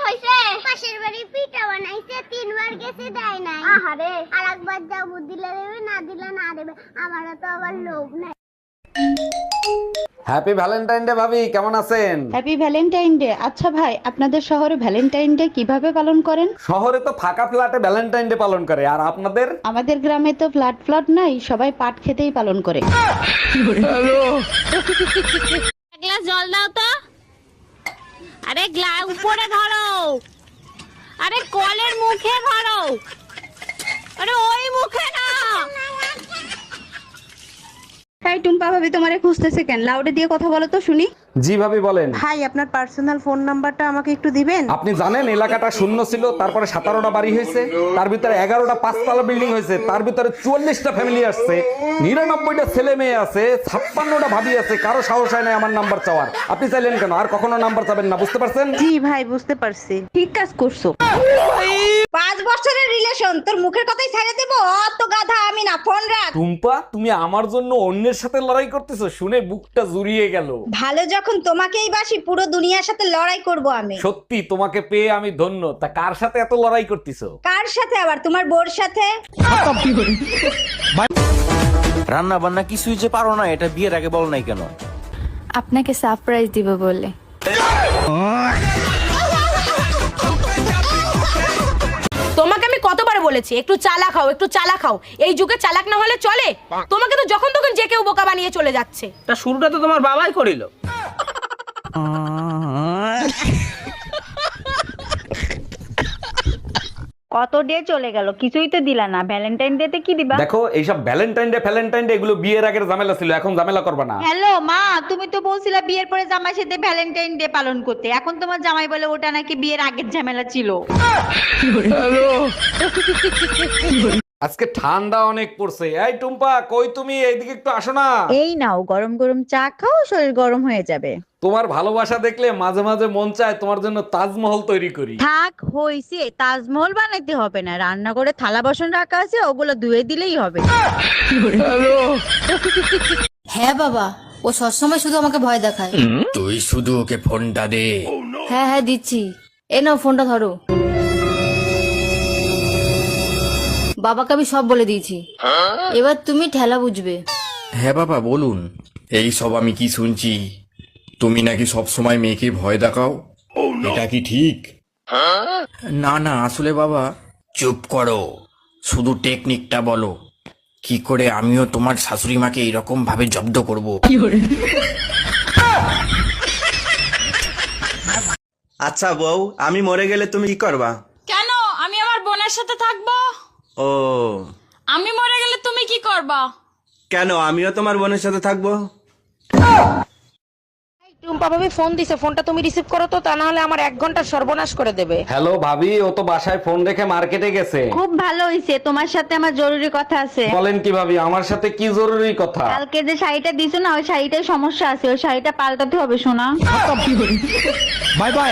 হইছে? পাশের বাড়ি পিঠা বানাইছে, 3 বার গেছে দেয় নাই। আহারে, আরেকবার যাবো, দিলে দেবে, না দিলে না দেবে। আমারও তো আবার লোভ নাই। হ্যাপি ভ্যালেন্টাইন ডে ভাবি, কেমন আছেন? Happy Valentine day. আচ্ছা ভাই, আপনাদের শহরে ভ্যালেন্টাইন ডে কিভাবে পালন করেন? শহরে তো ফাঁকা ফ্ল্যাটে ভ্যালেন্টাইন ডে পালন করে, আর আপনাদের? আমাদের গ্রামে তো ফ্ল্যাট নাই, সবাই পাট খেতেই পালন করে। এক গ্লাস জল দাও তো। আরে উপরে ধরো, আরে কলের মুখে ধরো, আরে ওই মুখে না। তাই টুম্পা ভাবি তোমারে খুঁজতেছে কেন? লাউডে দিয়ে কথা বলো তো শুনি। জি ভাবি বলেন। ভাই, আপনার পার্সোনাল ফোন নাম্বারটা আমাকে একটু দিবেন? আপনি জানেন এলাকাটা শূন্য ছিল, তারপরে 17টা বাড়ি হয়েছে, তার ভিতরে 11টা 5তলা বিল্ডিং হয়েছে, তার ভিতরে 44টা ফ্যামিলি আসছে, 99টা ছেলে মেয়ে আছে, 56টা ভাবি আছে, কারো সাহস হয় না আমার নাম্বার চাওয়ার। আপনি চাইলেন কেন? আর কখনো নাম্বার চাবেন না, বুঝতে পারছেন? জি ভাই, বুঝতে পারছি। ঠিক কাজ করছো। 5 বছরের রিলেশন, তোর মুখের কথাই ছেড়ে দেব? অত গাধা আমি না, ফোন রাখ। টুম্পা, তুমি আমার জন্য অন্যের সাথে লড়াই করতেছো, শুনে বুকটা জুড়িয়ে গেল। ভালো যখন তোমাকেই বাসি, পুরো দুনিয়ার সাথে লড়াই করব আমি। সত্যি তোমাকে পেয়ে আমি ধন্য। তা কার সাথে এত লড়াই করতেছো? কার সাথে আবার? তোমার বোর সাথে। রান্না বান্না কিছুই যে পারো না, এটা বিয়ের আগে বল নাই কেন? আপনাকে সারপ্রাইজ দিব বলে। তোমাকে আমি কতবার বলেছি একটু চালাক হও, একটু চালাক হও। এই যুগে চালাক না হলে চলে? তোমাকে তো যখন তখন যে কেউ বোকা বানিয়ে চলে যাচ্ছে। তা শুরুটা তো তোমার বাবাই করিল। কত ডে চলে গেল, কিছুই তো দিলা না। ভ্যালেন্টাইন ডে তে কি দিবা? দেখো, এইসব ভ্যালেন্টাইন ডে এগুলো বিয়ের আগের ঝামেলা ছিল, এখন ঝামেলা করবে না। হ্যালো মা, তুমি তো বলছিলা বিয়ের পরে জামাই সাথে ভ্যালেন্টাইন ডে পালন করতে। এখন তোমার জামাই বলে ওটা নাকি বিয়ের আগের ঝামেলা ছিল। আজকে ঠান্ডা অনেক পড়ছে। এই টুম্পা, কই তুমি? এইদিকে একটু আসো না। এই নাও গরম গরম চা খাও, শরীর গরম হয়ে যাবে। তোমার ভালোবাসা দেখলে মাঝে মাঝে মন চায় তোমার জন্য তাজমহল তৈরি করি। থাক হইছে, তাজমহল বানাইতে হবে না। রান্না করে থালা বাসন রাখা আছে, ওগুলো ধুয়ে দিলেই হবে। হ্যাঁ বাবা, ও সবসময় শুধু আমাকে ভয় দেখায়। তুই শুধু ওকে ফোনটা দে। হ্যাঁ হ্যাঁ দিচ্ছি, এ নাও ফোনটা ধরো। বাবাকে আমি সব বলে দিয়েছি, এবার তুমি ঠেলা বুঝবে। হ্যাঁ বাবা বলুন। এই সব আমি কি শুনছি? তুমি নাকি সব সময় মেয়েকে ভয় দেখাও, এটা কি ঠিক? না না, আসলে বাবা। চুপ করো, শুধু টেকনিকটা বলো, কি করে আমিও তোমার শাশুড়ি মাকে এইরকম ভাবে জব্দ করব। আচ্ছা বউ, আমি মরে গেলে তুমি কি করবা? কেন? আমি আমার বোনের সাথে থাকবো। ও, আমি মরে গেলে তুমি কি করবা? কেন? আমিও তোমার বোনের সাথে থাকবো। টুম্পা ভাবি ফোন দিছে, ফোনটা তুমি রিসিভ করো তো, তা না হলে আমার 1 ঘন্টা সর্বনাশ করে দেবে। হ্যালো ভাবি, ও তো বাসায় ফোন রেখে মার্কেটে গেছে। খুব ভালো হইছে, তোমার সাথে আমার জরুরি কথা আছে। বলেন কি ভাবি, আমার সাথে কি জরুরি কথা? কালকে যে শাড়িটা দিছো না, ওই শাড়িটায় সমস্যা আছে, ওই শাড়িটা পাল্টাতে হবে সোনা। Bye bye.